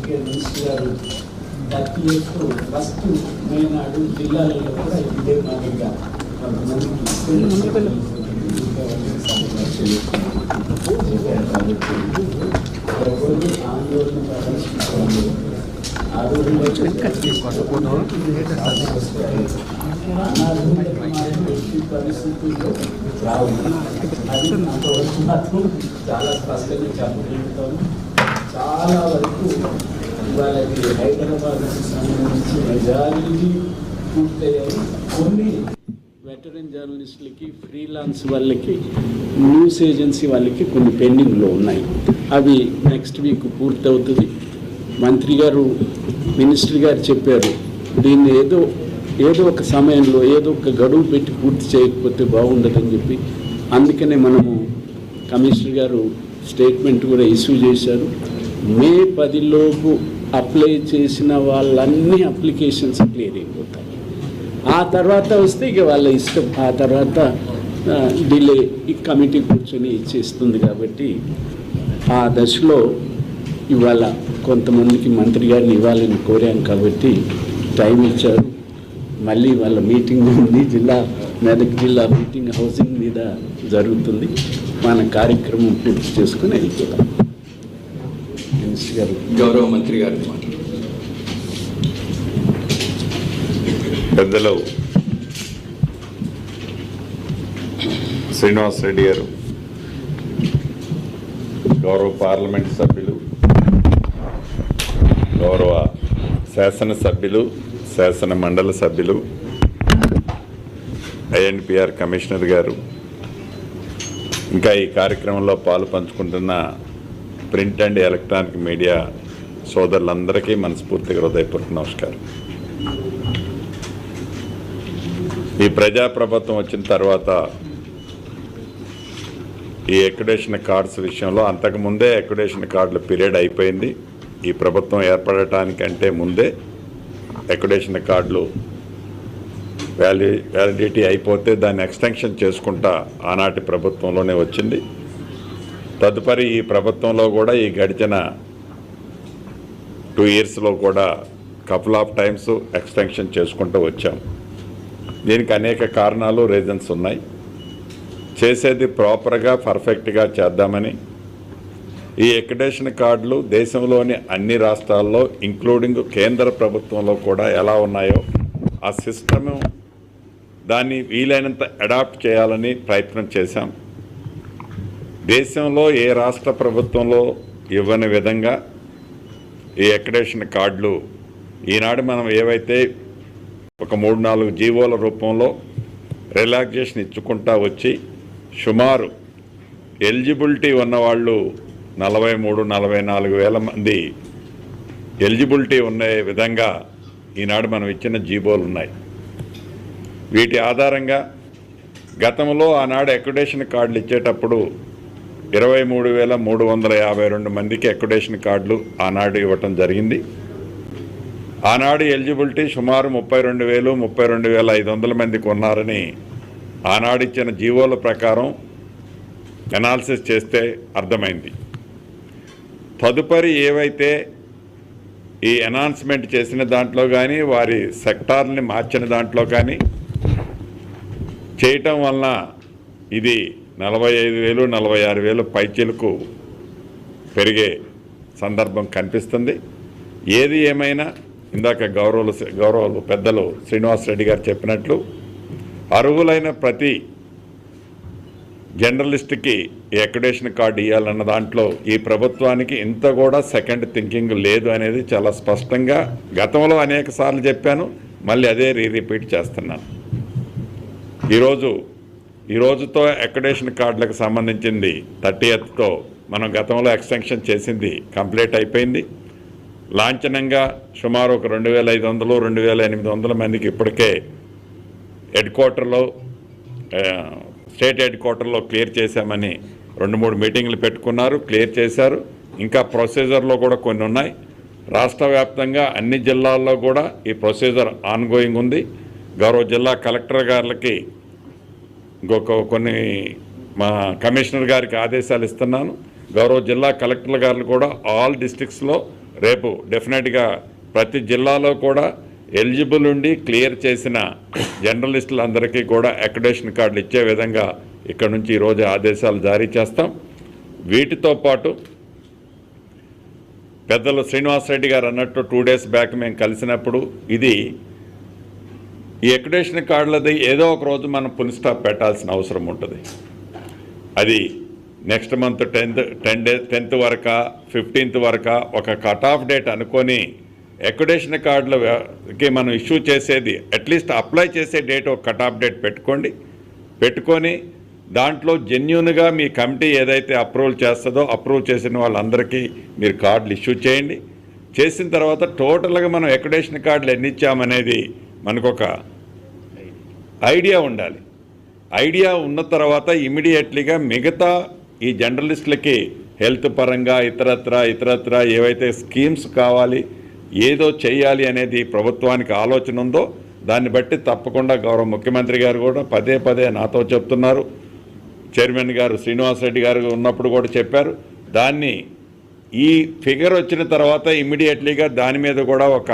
ఇప్పటికే మినిస్టర్ గారు 30th first మే నాడు జిల్లాలలో కూడా ఇదే మాదిరిగా కొంతమందికి ఆందోళన పరిస్థితుల్లో రావు. అది అంతవరకు మాత్రం చాలా స్పష్టంగా చెప్పగలుగుతాను. చాలా వరకు వాళ్ళకి హైదరాబాద్కి సంబంధించి మెజారిటీ పూర్తయ్యాయి. కొన్ని వెటరన్ జర్నలిస్టులకి, ఫ్రీలాన్స్ వాళ్ళకి, న్యూస్ ఏజెన్సీ వాళ్ళకి కొన్ని పెండింగ్లో ఉన్నాయి. అవి నెక్స్ట్ వీక్ పూర్తవుతుంది. మంత్రి గారు, మినిస్టర్ గారు చెప్పారు, దీన్ని ఏదో ఒక సమయంలో ఏదో ఒక గడువు పెట్టి పూర్తి చేయకపోతే బాగుండదని చెప్పి. అందుకనే మనము కమిషనర్ గారు స్టేట్మెంట్ కూడా ఇష్యూ చేశారు. మే 10 అప్లై చేసిన వాళ్ళన్ని అప్లికేషన్స్ క్లియర్ అయిపోతాయి. ఆ తర్వాత వస్తే ఇక వాళ్ళ ఇష్టం. ఆ తర్వాత డిలే ఈ కమిటీ కూర్చొని ఇచ్చేస్తుంది. కాబట్టి ఆ దశలో ఇవాళ కొంతమందికి మంత్రి గారిని ఇవ్వాలని కోరాను కాబట్టి టైం ఇచ్చారు. మళ్ళీ వాళ్ళ మీటింగ్ ఉంది, మెదక్ జిల్లా మీటింగ్ హౌసింగ్ మీద జరుగుతుంది. మన కార్యక్రమం పూర్తి చేసుకుని వెళ్ళిపోతాం. మినిస్టర్ గారు, గౌరవ మంత్రి గారు, పెద్దలు శ్రీనివాస్ రెడ్డి గారు, గౌరవ పార్లమెంట్ సభ్యులు, గౌరవ శాసనసభ్యులు, శాసన మండలి సభ్యులు, ఐఎన్పిఆర్ కమిషనర్ గారు, ఇంకా ఈ కార్యక్రమంలో పాలు పంచుకుంటున్న ప్రింట్ అండ్ ఎలక్ట్రానిక్ మీడియా సోదరులందరికీ మనస్ఫూర్తిగా హృదయపూర్వక నమస్కారం. ఈ ప్రజాప్రభుత్వం వచ్చిన తర్వాత ఈ ఎక్యుడేషన్ కార్డ్స్ విషయంలో అంతకుముందే ఎక్యుడేషన్ కార్డుల పీరియడ్ అయిపోయింది. ఈ ప్రభుత్వం ఏర్పడటానికంటే ముందే ఎక్యుడేషన్ కార్డులు వ్యాలిడిటీ అయిపోతే దాన్ని ఎక్స్టెన్షన్ చేసుకుంటా ఆనాటి ప్రభుత్వంలోనే వచ్చింది. తదుపరి ఈ ప్రభుత్వంలో కూడా ఈ గడిచిన 2 yearsలో కూడా కపుల్ ఆఫ్ టైమ్స్ ఎక్స్టెన్షన్ చేసుకుంటూ వచ్చాం. దీనికి అనేక కారణాలు, రీజన్స్ ఉన్నాయి. చేసేది ప్రాపర్గా, పర్ఫెక్ట్గా చేద్దామని ఈ ఎక్యుడేషన్ కార్డులు దేశంలోని అన్ని రాష్ట్రాల్లో ఇంక్లూడింగ్ కేంద్ర ప్రభుత్వంలో కూడా ఎలా ఉన్నాయో ఆ సిస్టము దాన్ని వీలైనంత అడాప్ట్ చేయాలని ప్రయత్నం చేశాం. దేశంలో ఏ రాష్ట్ర ప్రభుత్వంలో ఇవ్వని విధంగా ఈ ఎక్యుడేషన్ కార్డులు ఈనాడు మనం ఏవైతే ఒక 3-4 జీవోల రూపంలో రిలాక్సేషన్ ఇచ్చుకుంటా వచ్చి సుమారు ఎలిజిబిలిటీ ఉన్నవాళ్ళు 43-44 వేల మంది ఎలిజిబిలిటీ ఉన్న విధంగా ఈనాడు మనం ఇచ్చిన జీవోలు ఉన్నాయి. వీటి ఆధారంగా గతంలో ఆనాడు ఎక్యుడేషన్ కార్డులు ఇచ్చేటప్పుడు 23,352 మందికి ఎక్యుడేషన్ కార్డులు ఆనాడు ఇవ్వటం జరిగింది. ఆనాడు ఎలిజిబిలిటీ సుమారు 32,500 మందికి ఉన్నారని ఆనాడు ఇచ్చిన జీవోల ప్రకారం అనాలిసిస్ చేస్తే అర్థమైంది. తదుపరి ఏవైతే ఈ అనౌన్స్మెంట్ చేసిన దాంట్లో కానీ వారి సెక్టార్ని మార్చిన దాంట్లో కానీ చేయటం వలన ఇది 45,000-46,000 పైచీలకు పెరిగే సందర్భం కనిపిస్తుంది. ఏది ఏమైనా ఇందాక గౌరవులు పెద్దలు శ్రీనివాస్ రెడ్డి గారు చెప్పినట్లు అర్హులైన ప్రతి జర్నలిస్ట్కి ఈ ఎక్యుడేషన్ కార్డు ఇవ్వాలన్న దాంట్లో ఈ ప్రభుత్వానికి ఇంత కూడా సెకండ్ థింకింగ్ లేదు అనేది చాలా స్పష్టంగా గతంలో అనేక సార్లు చెప్పాను. మళ్ళీ అదే రిపీట్ చేస్తున్నాను. ఈ రోజుతో ఎక్యుడేషన్ కార్డులకు సంబంధించింది 30th మనం గతంలో ఎక్స్టెన్షన్ చేసింది కంప్లీట్ అయిపోయింది. లాంఛనంగా సుమారు ఒక 2,500-2,800 మందికి ఇప్పటికే స్టేట్ హెడ్ క్వార్టర్లో క్లియర్ చేశామని 2-3 మీటింగ్లు పెట్టుకున్నారు, క్లియర్ చేశారు. ఇంకా ప్రొసీజర్లో కూడా కొన్ని ఉన్నాయి. రాష్ట్ర వ్యాప్తంగా అన్ని జిల్లాల్లో కూడా ఈ ప్రొసీజర్ ఆన్గోయింగ్ ఉంది. గౌరవ జిల్లా కలెక్టర్ గారికి కొన్ని మా కమిషనర్ గారికి ఆదేశాలు ఇస్తున్నాను. గౌరవ జిల్లా కలెక్టర్ గారు కూడా ఆల్ డిస్ట్రిక్ట్స్లో రేపు డెఫినెట్గా ప్రతి జిల్లాలో కూడా ఎలిజిబుల్ ఉండి క్లియర్ చేసిన జర్నలిస్టులందరికీ కూడా అక్రిడిటేషన్ కార్డులు ఇచ్చే విధంగా ఇక్కడ నుంచి ఈరోజు ఆదేశాలు జారీ చేస్తాం. వీటితో పాటు పెద్దలు శ్రీనివాసరెడ్డి గారు అన్నట్టు 2 days బ్యాక్ మేము కలిసినప్పుడు ఇది ఈ అక్రిడిటేషన్ కార్డులది ఏదో ఒక రోజు మనం ఫుల్ స్టాప్ పెట్టాల్సిన అవసరం ఉంటుంది. అది నెక్స్ట్ మంత్ 10th వరకు 15th వరకు ఒక కట్ ఆఫ్ డేట్ అనుకొని అక్రిడిటేషన్ కార్డులకి మనం ఇష్యూ చేసేది అట్లీస్ట్ అప్లై చేసే డేట్ ఒక కట్ ఆఫ్ డేట్ పెట్టుకొని దాంట్లో జెన్యూన్గా మీ కమిటీ ఏదైతే అప్రూవల్ చేస్తుందో అప్రూవ్ చేసిన వాళ్ళందరికీ మీరు కార్డులు ఇష్యూ చేయండి. చేసిన తర్వాత టోటల్గా మనం అక్రిడిటేషన్ కార్డులు ఎన్ని ఇచ్చామనేది మనకు ఒక ఐడియా ఉండాలి. ఐడియా ఉన్న తర్వాత ఇమీడియట్లీగా మిగతా ఈ జర్నలిస్టులకి హెల్త్ పరంగా ఇతరత్ర ఏవైతే స్కీమ్స్ కావాలి ఏదో చేయాలి అనేది ప్రభుత్వానికి ఆలోచన ఉందో దాన్ని బట్టి తప్పకుండా గౌరవ ముఖ్యమంత్రి గారు కూడా పదే నాతో చెప్తున్నారు. చైర్మన్ గారు శ్రీనివాసరెడ్డి గారు ఉన్నప్పుడు కూడా చెప్పారు. దాన్ని ఈ ఫిగర్ వచ్చిన తర్వాత ఇమ్మీడియట్లీగా దాని మీద కూడా ఒక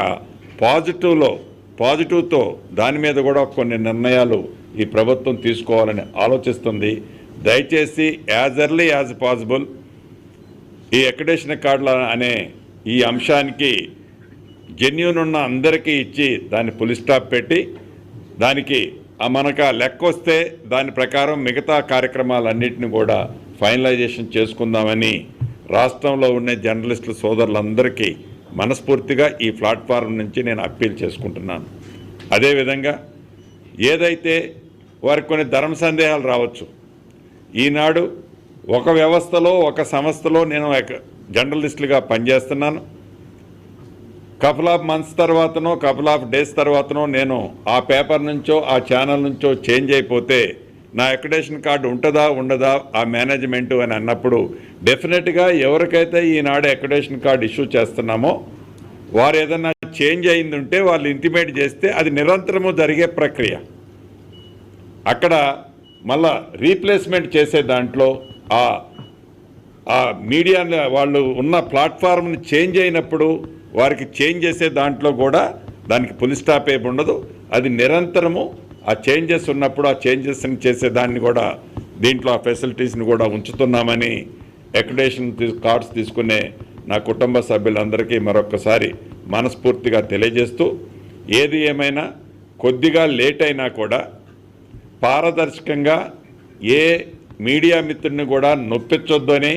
పాజిటివ్తో దాని మీద కూడా కొన్ని నిర్ణయాలు ఈ ప్రభుత్వం తీసుకోవాలని ఆలోచిస్తుంది. దయచేసి యాజ్ ఎర్లీ యాజ్ పాసిబుల్ ఈ అక్రిడిటేషన్ కార్డుల అనే ఈ అంశానికి జెన్యూన్ ఉన్న అందరికీ ఇచ్చి దాన్ని ఫుల్ స్టాప్ పెట్టి దానికి మనకు లెక్క వస్తే దాని ప్రకారం మిగతా కార్యక్రమాలన్నింటినీ కూడా ఫైనలైజేషన్ చేసుకుందామని రాష్ట్రంలో ఉన్న జర్నలిస్టుల సోదరులందరికీ మనస్ఫూర్తిగా ఈ ప్లాట్ఫారం నుంచి నేను అప్పీల్ చేసుకుంటున్నాను. అదేవిధంగా ఏదైతే వారికి కొన్ని ధర్మ సందేహాలు రావచ్చు, ఈనాడు ఒక వ్యవస్థలో ఒక సంస్థలో నేను జర్నలిస్టులుగా పనిచేస్తున్నాను. కపుల్ ఆఫ్ మంత్స్ తర్వాతనో కపుల్ ఆఫ్ డేస్ తర్వాతనో నేను ఆ పేపర్ నుంచో ఆ ఛానల్ నుంచో చేంజ్ అయిపోతే నా అక్రిడిటేషన్ కార్డు ఉంటుందా ఉండదా ఆ మేనేజ్మెంటు అని అన్నప్పుడు డెఫినెట్గా ఎవరికైతే ఈనాడు అక్రిడిటేషన్ కార్డు ఇష్యూ చేస్తున్నామో వారు ఏదన్నా చేంజ్ అయింది ఉంటే వాళ్ళు ఇంటిమేట్ చేస్తే అది నిరంతరము జరిగే ప్రక్రియ. అక్కడ మళ్ళా రీప్లేస్మెంట్ చేసే దాంట్లో ఆ మీడియా వాళ్ళు ఉన్న ప్లాట్ఫామ్ని చేంజ్ అయినప్పుడు వారికి చేంజ్ చేసే దాంట్లో కూడా దానికి ఫుల్ స్టాప్ ఏమి ఉండదు. అది నిరంతరము ఆ చేంజెస్ ఉన్నప్పుడు ఆ చేంజెస్ని చేసేదాన్ని కూడా దీంట్లో ఆ ఫెసిలిటీస్ని కూడా ఉంచుతున్నామని అక్రిడిటేషన్ కార్డ్స్ తీసుకునే నా కుటుంబ సభ్యులందరికీ మరొకసారి మనస్ఫూర్తిగా తెలియజేస్తూ ఏది ఏమైనా కొద్దిగా లేట్ అయినా కూడా పారదర్శకంగా ఏ మీడియా మిత్రుడిని కూడా నొప్పించొద్దు అని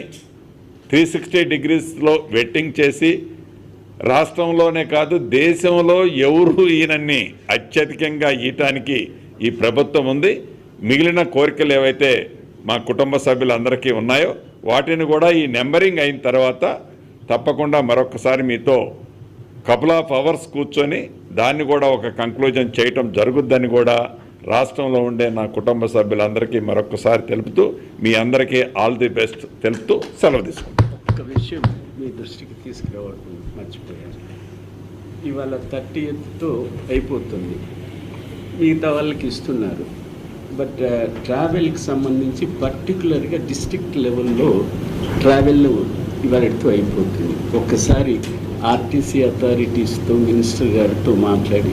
360 degreesలో వెట్టింగ్ చేసి రాష్ట్రంలోనే కాదు దేశంలో ఎవరు ఈయనన్ని అత్యధికంగా ఈయటానికి ఈ ప్రభుత్వం ఉంది. మిగిలిన కోరికలు ఏవైతే మా కుటుంబ సభ్యులందరికీ ఉన్నాయో వాటిని కూడా ఈ నెంబరింగ్ అయిన తర్వాత తప్పకుండా మరొకసారి మీతో కపుల్ ఆఫ్ అవర్స్ కూర్చొని దాన్ని కూడా ఒక కంక్లూజన్ చేయటం జరుగుద్దని కూడా రాష్ట్రంలో ఉండే నా కుటుంబ సభ్యులందరికీ మరొకసారి తెలుపుతూ మీ అందరికీ ఆల్ ది బెస్ట్ తెలుపుతూ సెలవు తీసుకుంటాం. ఒక విషయం మీ దృష్టికి తీసుకురావడం మర్చిపోయారు. ఇవాళ 30th అయిపోతుంది, మిగతా వాళ్ళకి ఇస్తున్నారు. బట్ ట్రావెల్కి సంబంధించి పర్టికులర్గా డిస్ట్రిక్ట్ లెవెల్లో ట్రావెల్ ఇవాళతో అయిపోతుంది. ఒక్కసారి ఆర్టీసీ అథారిటీస్తో మినిస్టర్ గారితో మాట్లాడి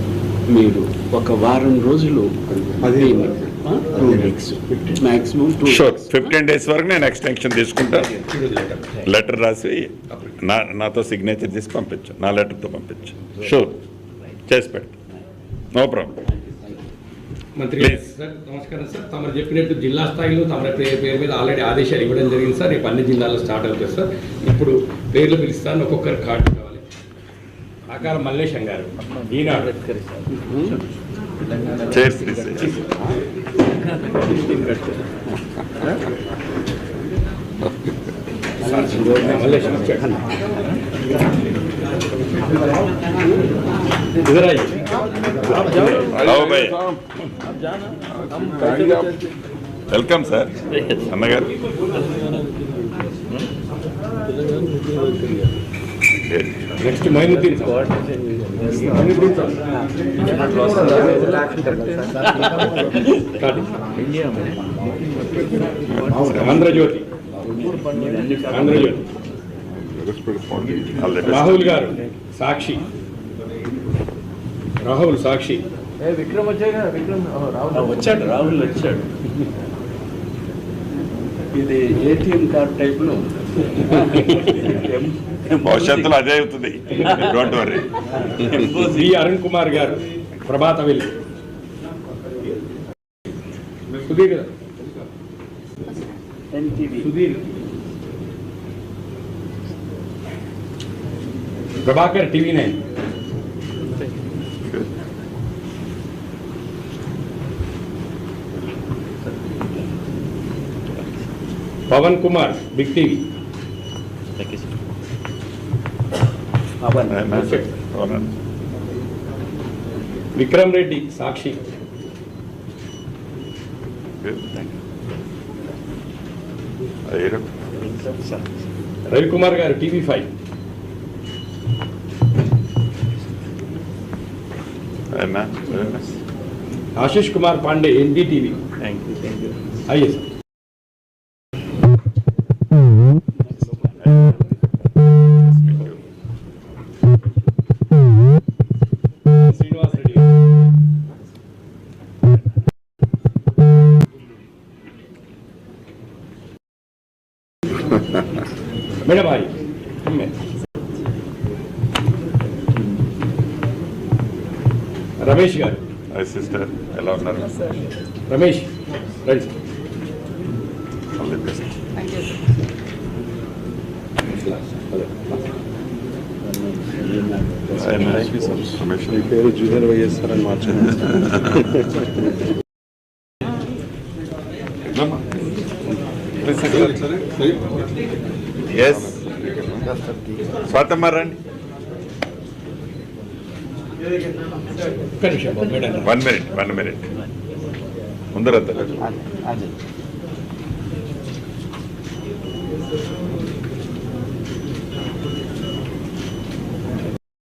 మీరు ఒక వారం రోజులు 2 weeks మ్యాక్సిమం 15 days వరకు నేను ఎక్స్టెన్షన్ తీసుకుంటా. లెటర్ రాసి నాతో సిగ్నేచర్ తీసి పంపించు, నా లెటర్తో పంపించు. షూర్ చేసి పెట్టు, నో ప్రాబ్లం. మంత్రి సార్ నమస్కారం సార్. తమరు చెప్పినట్టు జిల్లా స్థాయిలో తమ పేరు మీద ఆల్రెడీ ఆదేశాలు ఇవ్వడం జరిగింది సార్. రేపు అన్ని జిల్లాల్లో స్టార్ట్ అవుతుంది సార్. ఇప్పుడు పేర్లు పిలుస్తాను, ఒక్కొక్కరు కార్డు కావాలి. ఆకార మల్లేశం గారు ఈనాడు వెల్కమ్ సార్ అన్నగారు. నెక్స్ట్ మైనుద్దీన్ ఆంధ్రజ్యోతి రాహుల్ గారు సాక్షి. రాహుల్ సాక్షి. విక్రమ్ వచ్చాయి కదా, విక్రమ్ వచ్చాడు, రాహుల్ వచ్చాడు. ఇది ఏటీఎం కార్డ్ టైప్లో భవిష్యత్తులో అదే అవుతుంది, డోంట్ వరీ. శ్రీ అరుణ్ కుమార్ గారు ప్రభాత వెల్లి. సుధీర్ గారు. Sudheer. Prabhakar TV9. Pavan Kumar Big TV. Vikram Reddy Sakshi. Ravikumar గారు TV5. ఆశీష్ కుమార్ పాండే NDTV. అయ్యే సార్. శ్రీనివాస్ రెడ్డి. మేడం భాయ్. రమేష్ గారు. సిస్టర్ ఎలా ఉన్నారు? రమేష్ రైట్. మీ పేరు జూనియర్ వైఎస్ఆర్ అని మార్చండి. ఎస్ స్వాతమ్మ రండి. ఒక్క నిమిషం మేడం. 1 minute ముందర